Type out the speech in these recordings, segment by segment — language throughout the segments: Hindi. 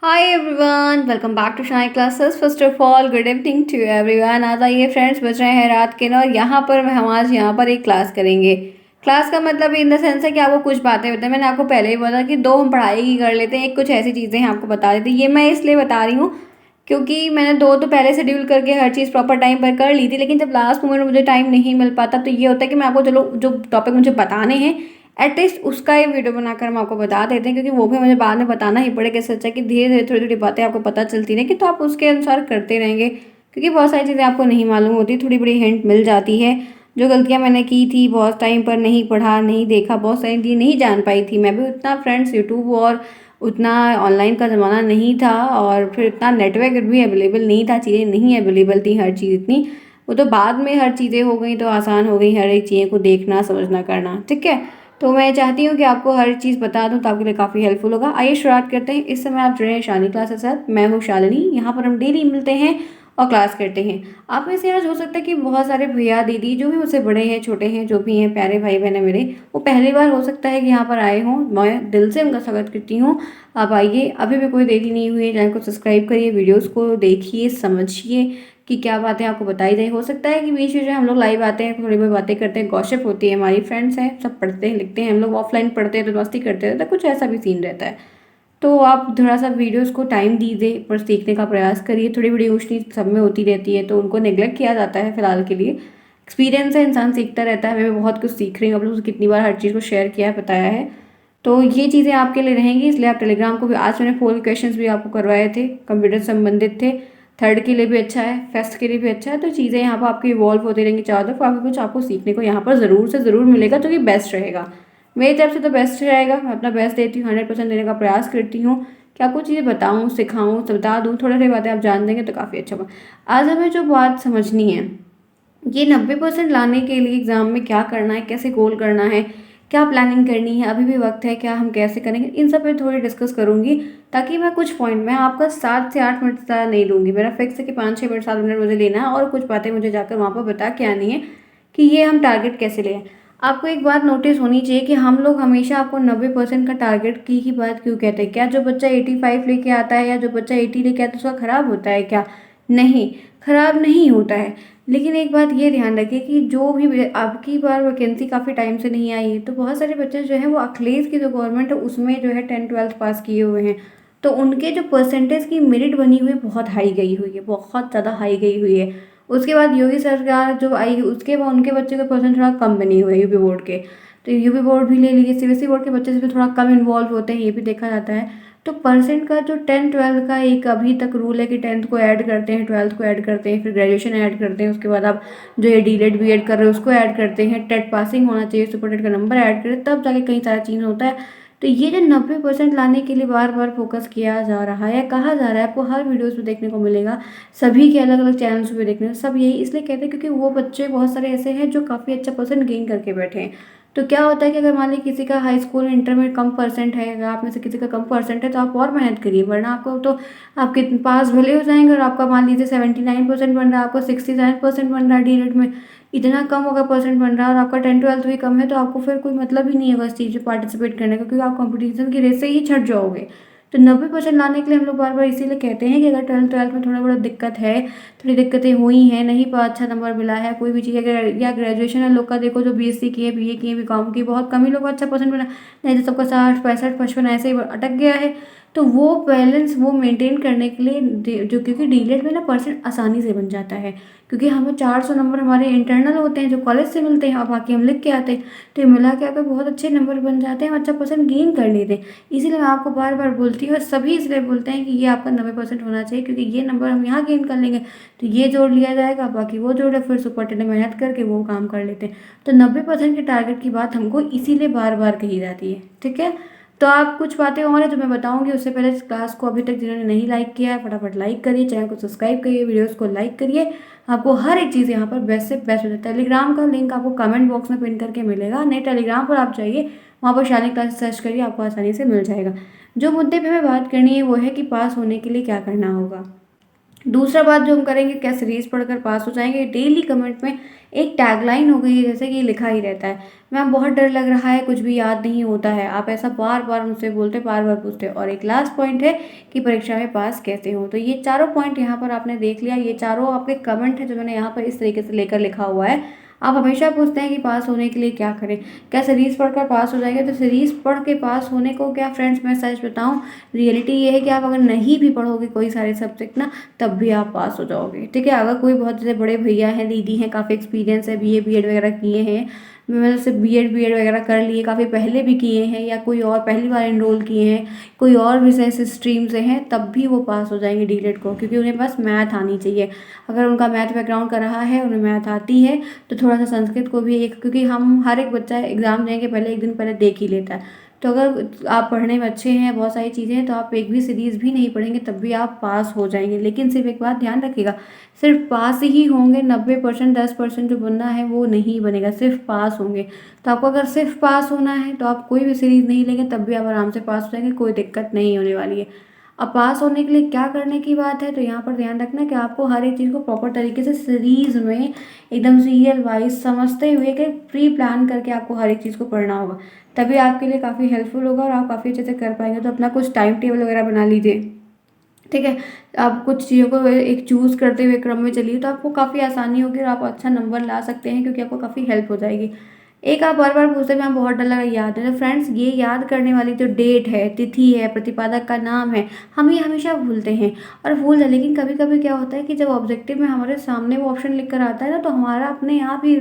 Hi everyone, welcome back to Shine Classes. First of all good evening to everyone. आज आइए फ्रेंड्स, बज रहे हैं रात के 9 और यहाँ पर हम आज यहाँ पर एक क्लास करेंगे। क्लास का मतलब इन द सेंस है कि आपको कुछ बातें बताएं। मैंने आपको पहले ही बोला कि दो हम पढ़ाई की कर लेते हैं, एक कुछ ऐसी चीज़ें हैं आपको बता देते हैं। ये मैं इसलिए बता रही हूँ क्योंकि मैंने दो तो पहले शेड्यूल करके हर चीज़ प्रॉपर टाइम पर कर ली थी, लेकिन जब लास्ट मोमेंट में मुझे टाइम नहीं मिल पाता तो ये होता है कि मैं आपको चलो जो टॉपिक मुझे बताने हैं एटलीस्ट उसका ही वीडियो बनाकर हम आपको बता देते हैं, क्योंकि वो भी मुझे बाद में बताना ही पड़ेगा। इससे अच्छा कि धीरे धीरे थोड़ी थोड़ी बातें आपको पता चलती रहेंगी तो आप उसके अनुसार करते रहेंगे, क्योंकि बहुत सारी चीज़ें आपको नहीं मालूम होती, थोड़ी बड़ी हिंट मिल जाती है। जो गलतियाँ मैंने की थी, बहुत टाइम पर नहीं पढ़ा नहीं देखा, बहुत सारी चीज़ें नहीं जान पाई थी। मैं भी उतना फ्रेंड्स यूट्यूब और उतना ऑनलाइन का ज़माना नहीं था, और फिर इतना नेटवर्क भी अवेलेबल नहीं था, चीज़ें नहीं अवेलेबल थी हर चीज़ इतनी। वो तो बाद में हर चीज़ें हो गई तो आसान हो गई हर एक चीज़ को देखना समझना करना, ठीक है। तो मैं चाहती हूँ कि आपको हर चीज़ बता दूँ तो आपके लिए काफ़ी हेल्पफुल होगा। आइए शुरुआत करते हैं। इस समय आप जुड़े हैं शालिनी क्लास के साथ। मैं हूँ शालिनी, यहाँ पर हम डेली मिलते हैं और क्लास करते हैं। आप में से आज हो सकता है कि बहुत सारे भैया दीदी जो भी मुझसे बड़े हैं छोटे हैं जो भी हैं प्यारे भाई बहन हैं मेरे, वो पहली बार हो सकता है कि यहाँ पर आए हों। मैं दिल से उनका स्वागत करती हूँ। आप आइए, अभी भी कोई देरी नहीं हुई है, चैनल को सब्सक्राइब करिए, वीडियोज़ को देखिए, समझिए कि क्या बातें आपको बताई जाए। हो सकता है कि बीच बीच में हम लोग लाइव आते हैं, थोड़ी बहुत बातें करते हैं, गॉसिप होती है, हमारी फ्रेंड्स हैं, सब पढ़ते हैं लिखते हैं, हम लोग ऑफलाइन पढ़ते हैं तो मस्ती करते रहते हैं, कुछ ऐसा भी सीन रहता है। तो आप थोड़ा सा वीडियोस को टाइम दीजिए, पर सीखने का प्रयास करिए। थोड़ी बड़ी ऊँच नीच सब में होती रहती है तो उनको नेग्लेक्ट किया जाता है फिलहाल के लिए। एक्सपीरियंस है, इंसान सीखता रहता है। मैं भी बहुत कुछ सीख रही हूँ, आप लोगों से कितनी बार हर चीज़ को शेयर किया है, बताया है। तो ये चीज़ें आपके लिए रहेंगी, इसलिए आप टेलीग्राम को भी, आज मैंने 4 क्वेश्चंस भी आपको करवाए थे, कंप्यूटर से संबंधित थे। थर्ड के लिए भी अच्छा है, फेस्ट के लिए भी अच्छा है। तो चीज़ें यहाँ पर आपकी इवॉल्व होती रहेंगी चारों तरफ, काफ़ी कुछ आपको सीखने को यहाँ पर ज़रूर से ज़रूर मिलेगा, जो कि बेस्ट रहेगा। मेरी तरफ से तो बेस्ट रहेगा, मैं अपना बेस्ट देती हूँ, 100% देने का प्रयास करती हूँ कि आपको चीज़ें बताऊँ सिखाऊँ बता दूँ। थोड़ी थोड़ी बातें आप जान देंगे तो काफ़ी अच्छा होगा। आज हमें जो बात समझनी है, ये 90% लाने के लिए एग्ज़ाम में क्या करना है, कैसे गोल करना है, क्या प्लानिंग करनी है, अभी भी वक्त है, क्या हम कैसे करेंगे, इन सब पे थोड़ी डिस्कस करूँगी। ताकि मैं कुछ पॉइंट, मैं आपका 7 से 8 मिनट ज़्यादा नहीं लूँगी, मेरा फिक्स है कि 5-6 मिनट 7 मिनट मुझे लेना है, और कुछ बातें मुझे जाकर वहाँ पर बता के आनी है कि ये हम टारगेट कैसे लें। आपको एक बात नोटिस होनी चाहिए कि हम लोग हमेशा आपको 90% का टारगेट की ही बात क्यों कहते हैं। क्या जो बच्चा 85 लेके आता है या जो बच्चा 80 लेके आता है उसका ख़राब होता है क्या? नहीं, ख़राब नहीं होता है। लेकिन एक बात ये ध्यान रखिए कि जो भी आपकी बार वैकेंसी काफ़ी टाइम से नहीं आई है, तो बहुत सारे बच्चे जो हैं वो अखिलेश की जो गवर्नमेंट है उसमें जो है 10th-12th पास किए हुए हैं। तो उनके जो परसेंटेज की मेरिट बनी हुई है बहुत हाई गई हुई है, बहुत ज़्यादा हाई गई हुई है। उसके बाद योगी सरकार जो आई उसके बाद उनके बच्चे के परसेंट थोड़ा कम बने हुए हैं यूपी बोर्ड के। तो यूपी बोर्ड भी ले लीजिए, सीबीएसई बोर्ड के बच्चे इसमें थोड़ा कम इन्वॉल्व होते हैं, ये भी देखा जाता है। तो परसेंट का जो 10th-12th का एक अभी तक रूल है कि 10th को ऐड करते हैं, 12th को ऐड करते हैं, फिर ग्रेजुएशन ऐड करते हैं, उसके बाद आप जो ये डीलेट बीएड कर रहे हो उसको ऐड करते हैं, टेट पासिंग होना चाहिए, सुपर टेट का नंबर ऐड करें, तब जाके कई सारा चीज़ होता है। तो ये जो 90% लाने के लिए बार बार फोकस किया जा रहा है, कहा जा रहा है, आपको हर वीडियोज़ में देखने को मिलेगा, सभी के अलग अलग चैनल्स पे देखने को, सब यही इसलिए कहते हैं क्योंकि वो बच्चे बहुत सारे ऐसे हैं जो काफ़ी अच्छा परसेंट गेन करके बैठे हैं। तो क्या होता है कि अगर मान लीजिए किसी का हाई स्कूल इंटर में कम परसेंट है, अगर आप में से किसी का कम परसेंट है तो आप और मेहनत करिए, वरना आपको तो आपके पास भले हो जाएंगे और आपका मान लीजिए 79% बन रहा है, आपको 67% बन रहा है डी में, इतना कम अगर परसेंट बन रहा है और आपका 10th-12th भी कम है, तो आपको फिर कोई मतलब ही नहीं है बस चीज़ में पार्टिसिपेट करने का, क्योंकि आप कंपटीशन की रेस से ही छट जाओगे। तो 90% लाने के लिए हम लोग बार बार इसीलिए कहते हैं कि अगर 12th-12th में थोड़ा बड़ा दिक्कत है, थोड़ी दिक्कतें हुई हैं, नहीं पर अच्छा नंबर मिला है, कोई भी चीज़ अगर, या ग्रेजुएशन है लोग का देखो जो बीएससी की है, बीए की है, बीकॉम की, बहुत कम ही लोग का अच्छा परसेंट बना, नहीं तो सबका 60 65 55 ऐसे ही अटक गया है। तो वो बैलेंस वो मेंटेन करने के लिए जो, क्योंकि डीलेट में ना परसेंट आसानी से बन जाता है, क्योंकि हमें 400 नंबर हमारे इंटरनल होते हैं जो कॉलेज से मिलते हैं और बाकी हम लिख के आते हैं, तो ये मिला के आपके बहुत अच्छे नंबर बन जाते हैं, अच्छा परसेंट गेन कर लेते हैं। इसीलिए मैं आपको बार बार बोलती हूँ, सभी इसलिए बोलते हैं कि ये आपका 90% होना चाहिए, क्योंकि ये नंबर हम यहाँ गेन कर लेंगे तो ये जोड़ लिया जाएगा, बाकी वो जोड़े, फिर सुपर टेट में मेहनत करके वो काम कर लेते हैं। तो 90% के टारगेट की बात हमको इसीलिए बार बार कही जाती है, ठीक है। तो आप कुछ बातें और हैं जो मैं बताऊंगी, उससे पहले इस क्लास को अभी तक जिन्होंने नहीं लाइक किया है फटाफट लाइक करिए, चैनल को सब्सक्राइब करिए, वीडियोस को लाइक करिए। आपको हर एक चीज़ यहाँ पर बेस्ट से बेस्ट मिलता है। टेलीग्राम का लिंक आपको कमेंट बॉक्स में पिन करके मिलेगा, नहीं टेलीग्राम पर आप जाइए, वहाँ पर शालिनी क्लास सर्च करिए, आपको आसानी से मिल जाएगा। जो मुद्दे पे हमें बात करनी है वो है कि पास होने के लिए क्या करना होगा। दूसरा बात जो हम करेंगे, क्या सीरीज़ पढ़कर पास हो जाएंगे। डेली कमेंट में एक टैगलाइन हो गई है, जैसे कि लिखा ही रहता है, मैम बहुत डर लग रहा है, कुछ भी याद नहीं होता है। आप ऐसा बार बार मुझसे बोलते, बार बार पूछते। और एक लास्ट पॉइंट है कि परीक्षा में पास कैसे हो। तो ये चारों पॉइंट यहाँ पर आपने देख लिया, ये चारों आपके कमेंट है जो मैंने यहाँ पर इस तरीके से लेकर लिखा हुआ है। आप हमेशा पूछते हैं कि पास होने के लिए क्या करें, क्या सीरीज़ पढ़कर पास हो जाएंगे। तो सीरीज़ पढ़ के पास होने को क्या फ्रेंड्स, मैं सच बताऊं, रियलिटी ये है कि आप अगर नहीं भी पढ़ोगे कोई सारे सब्जेक्ट ना, तब भी आप पास हो जाओगे। ठीक है, अगर कोई बहुत जैसे बड़े भैया हैं, दीदी हैं, काफ़ी एक्सपीरियंस है, बीए बीएड वगैरह किए हैं, मतलब से बीएड वगैरह कर लिए, काफ़ी पहले भी किए हैं, या कोई और पहली बार एनरोल किए हैं, कोई और विषय से स्ट्रीम से हैं, तब भी वो पास हो जाएंगे डीलेट को, क्योंकि उन्हें बस मैथ आनी चाहिए। अगर उनका मैथ बैकग्राउंड का रहा है, उन्हें मैथ आती है, तो थोड़ा सा संस्कृत को भी एक, क्योंकि हम हर एक बच्चा एग्ज़ाम देने के पहले एक दिन पहले देख ही लेता है। तो अगर आप पढ़ने में अच्छे हैं, बहुत सारी चीज़ें हैं, तो आप एक भी सीरीज़ भी नहीं पढ़ेंगे तब भी आप पास हो जाएंगे। लेकिन सिर्फ एक बात ध्यान रखिएगा, सिर्फ पास ही होंगे, 90% 10% जो बनना है वो नहीं बनेगा, सिर्फ पास होंगे। तो आपको अगर सिर्फ पास होना है तो आप कोई भी सीरीज़ नहीं लेंगे, तब भी आप आराम से पास हो जाएंगे, कोई दिक्कत नहीं होने वाली है। अब पास होने के लिए क्या करने की बात है, तो यहाँ पर ध्यान रखना कि आपको हर एक चीज़ को प्रॉपर तरीके से सीरीज़ में एकदम सीरियल वाइज समझते हुए कि प्री प्लान करके आपको हर एक चीज़ को पढ़ना होगा, तभी आपके लिए काफ़ी हेल्पफुल होगा और आप काफ़ी अच्छे से कर पाएंगे। तो अपना कुछ टाइम टेबल वगैरह बना लीजिए। ठीक है, आप कुछ चीज़ों को एक चूज़ करते हुए क्रम में चलिए, तो आपको काफ़ी आसानी होगी और आप अच्छा नंबर ला सकते हैं, क्योंकि आपको काफ़ी हेल्प हो जाएगी। एक आप बार बार पूछते हैं मैम बहुत डर लगा, याद है। तो फ्रेंड्स, ये याद करने वाली जो डेट है, तिथि है, प्रतिपादक का नाम है, हम ये हमेशा भूलते हैं और भूल जाते। लेकिन कभी कभी क्या होता है कि जब ऑब्जेक्टिव में हमारे सामने वो ऑप्शन लिख कर आता है ना, तो हमारा अपने आप ही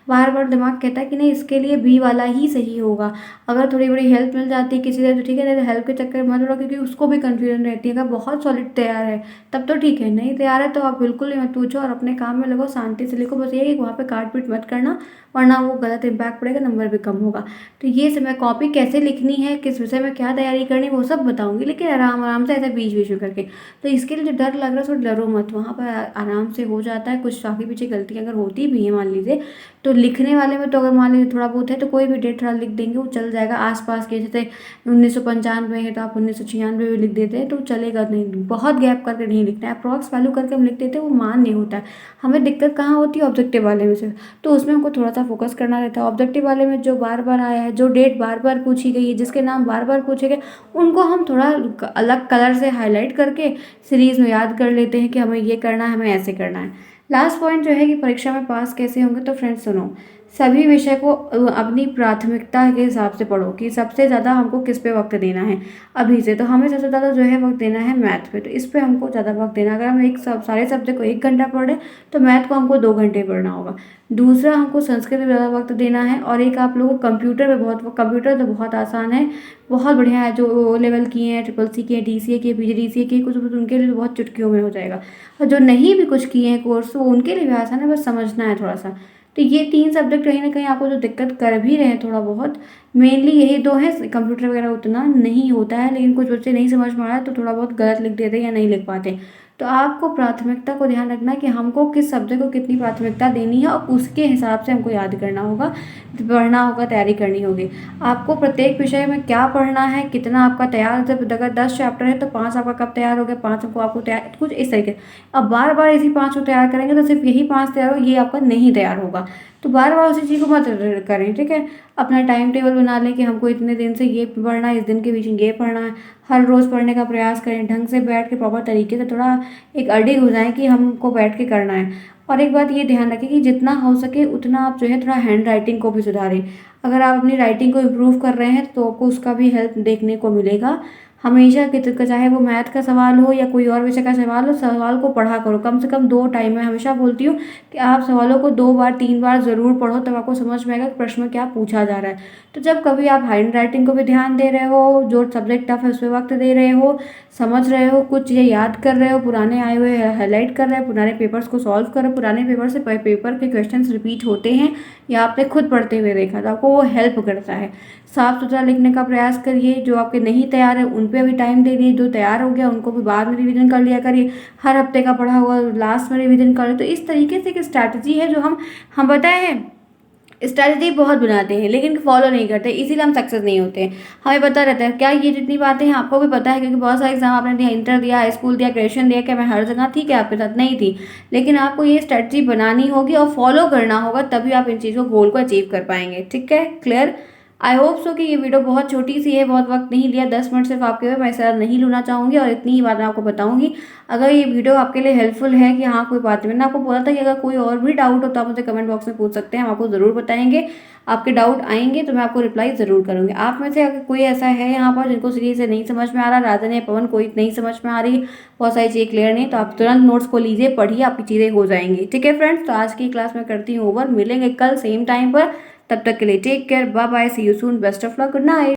बार बार दिमाग कहता है कि नहीं, इसके लिए बी वाला ही सही होगा। अगर थोड़ी बड़ी हेल्प मिल जाती है किसी से तो ठीक है, नहीं तो हेल्प के चक्कर में मत पड़ो, क्योंकि उसको भी कन्फ्यूजन रहती है। अगर बहुत सॉलिड तैयार है तब तो ठीक है, नहीं तैयार है तो आप बिल्कुल ही मत पूछो और अपने काम में लगो, शांति से लिखो। बस ये है कि वहाँ पे काट पीट मत करना, वरना वो गलत इम्पैक्ट पड़ेगा, नंबर भी कम होगा। तो ये सब मैं कॉपी कैसे लिखनी है, किस विषय में क्या तैयारी करनी है, वो सब बताऊंगी, लेकिन आराम आराम से, ऐसे बीच बीच में करके। तो इसके लिए जो डर लग रहा है उसको डरो मत, वहाँ पर आराम से हो जाता है। कुछ आगे पीछे गलतियाँ अगर होती भी हैं मान लीजिए, तो लिखने वाले में तो अगर मान लीजिए थोड़ा बहुत है तो कोई भी डेट थोड़ा लिख देंगे, वो चल जाएगा। आसपास के जैसे 1995 है तो आप 1996 भी लिख देते हैं तो चलेगा, नहीं बहुत गैप करके नहीं लिखना है, अप्रॉक्स वैल्यू करके हम लिख देते हैं, वो मान नहीं होता है। हमें दिक्कत कहाँ होती है, ऑब्जेक्टिव वाले में से, तो उसमें हमको थोड़ा सा फोकस करना रहता है। ऑब्जेक्टिव वाले में जो बार बार आया है, जो डेट बार बार पूछी गई है, जिसके नाम बार बार पूछे गए, उनको हम थोड़ा अलग कलर से हाईलाइट करके सीरीज में याद कर लेते हैं कि हमें ये करना है, हमें ऐसे करना है। लास्ट पॉइंट जो है कि परीक्षा में पास कैसे होंगे, तो फ्रेंड्स सुनो, सभी विषय को अपनी प्राथमिकता के हिसाब से पढ़ो कि सबसे ज़्यादा हमको किस पे वक्त देना है अभी से। तो हमें सबसे ज़्यादा जो है वक्त देना है मैथ पे, तो इस पे हमको ज़्यादा वक्त देना है। अगर हम सारे सब्जेक्ट को 1 घंटा पढ़ रहे हैं तो मैथ को हमको 2 घंटे पढ़ना होगा। दूसरा, हमको संस्कृत में ज़्यादा वक्त देना है। और एक आप लोगों को कंप्यूटर में बहुत, कंप्यूटर तो बहुत आसान है, बहुत बढ़िया है। जो ओ लेवल किए हैं, ट्रिपल सी किए, DCA किए, PGDCA किए, कुछ उनके लिए तो बहुत चुटकियों में हो जाएगा। और जो नहीं भी कुछ किए हैं कोर्स, तो उनके लिए भी आसान है, बस समझना है थोड़ा सा। तो ये 3 सब्जेक्ट कहीं ना कहीं आपको जो दिक्कत कर भी रहे हैं थोड़ा बहुत, मेनली यही 2 हैं। कंप्यूटर वगैरह उतना नहीं होता है, लेकिन कुछ बच्चे नहीं समझ में आ रहा है तो थोड़ा बहुत गलत लिख देते हैं या नहीं लिख पाते। तो आपको प्राथमिकता को ध्यान रखना है कि हमको किस सब्जेक्ट को कितनी प्राथमिकता देनी है, और उसके हिसाब से हमको याद करना होगा, पढ़ना होगा, तैयारी करनी होगी। आपको प्रत्येक विषय में क्या पढ़ना है, कितना आपका तैयार, जब अगर 10 चैप्टर है तो 5 आपका कब तैयार हो गया, 5 आपको तैयार, कुछ इस तरीके। अब बार बार इसी 5 को तैयार करेंगे तो सिर्फ यही 5 तैयार हो, ये आपका नहीं तैयार होगा। तो बार बार उसी चीज़ को मत करें। ठीक है, अपना टाइम टेबल बना लें कि हमको इतने दिन से ये पढ़ना है, इस दिन के बीच में ये पढ़ना है। हर रोज़ पढ़ने का प्रयास करें, ढंग से बैठ के प्रॉपर तरीके से, थोड़ा एक अडिग हो जाए कि हमको बैठ के करना है। और एक बात ये ध्यान रखें कि जितना हो सके उतना आप जो है थोड़ा हैंड राइटिंग को भी सुधारें। अगर आप अपनी राइटिंग को इम्प्रूव कर रहे हैं तो आपको उसका भी हेल्प देखने को मिलेगा। हमेशा कि चाहे वो मैथ का सवाल हो या कोई और विषय का सवाल हो, सवाल को पढ़ा करो कम से कम 2 टाइम। मैं हमेशा बोलती हूँ कि आप सवालों को 2 बार 3 बार ज़रूर पढ़ो, तब आपको समझ में आएगा कि प्रश्न में क्या पूछा जा रहा है। तो जब कभी आप हैंड राइटिंग को भी ध्यान दे रहे हो, जो सब्जेक्ट टफ है उस पर वक्त दे रहे हो, समझ रहे हो, कुछ चीज़ें याद कर रहे हो, पुराने आए हुए हाईलाइट कर रहे हो, पुराने पेपर्स को सॉल्व करो, पुराने पेपर से पेपर के क्वेश्चंस रिपीट होते हैं या आपने खुद पढ़ते हुए देखा तो आपको वो हेल्प करता है। साफ सुथरा लिखने का प्रयास करिए, जो आपके नहीं तैयार है उन पे अभी टाइम दे दिए, जो तैयार हो गया उनको भी बाद में रिवीजन कर लिया करिए। हर हफ्ते का पढ़ा हुआ लास्ट में रिवीजन कर ले। तो इस तरीके से एक स्ट्रैटेजी है जो हम बताए हैं, स्ट्रैटेजी बहुत बनाते हैं लेकिन फॉलो नहीं करते, इसीलिए हम सक्सेस नहीं होते हैं। हमें पता रहता है क्या ये जितनी बातें हैं आपको भी पता है, क्योंकि बहुत सारे एग्जाम आपने दिया, इंटर दिया, हाई स्कूल दिया, ग्रेजुएशन दिया, क्या मैं हर जगह थी क्या आपके साथ? नहीं थी। लेकिन आपको ये स्ट्रैटेजी बनानी होगी और फॉलो करना होगा, तभी आप इन चीज़ों गोल को अचीव कर पाएंगे। ठीक है, क्लियर? आई होप सो कि ये वीडियो बहुत छोटी सी है, बहुत वक्त नहीं लिया, 10 मिनट सिर्फ आपके मैं ऐसा नहीं लूना चाहूँगी और इतनी ही बात मैं आपको बताऊँगी। अगर ये वीडियो आपके लिए हेल्पफुल है कि हाँ कोई बात नहीं, मैंने आपको बोला था कि अगर कोई और भी डाउट हो तो आप मुझे कमेंट बॉक्स में पूछ सकते हैं, हम आपको ज़रूर बताएंगे। आपके डाउट आएंगे तो मैं आपको रिप्लाई ज़रूर करूँगी। आप में से अगर कोई ऐसा है यहाँ पर जिनको सीरीज से नहीं समझ में आ रहा, राजन या पवन कोई नहीं समझ में आ रही, बहुत सारी चीज़ें क्लियर नहीं, तो आप तुरंत नोट्स को लीजिए, पढ़िए, आपकी चीज़ें हो जाएंगी। ठीक है फ्रेंड्स, तो आज की क्लास में करती हूँ ओवर, मिलेंगे कल सेम टाइम पर। तब तक के लिए take care, bye bye, see you soon, best of luck, good night.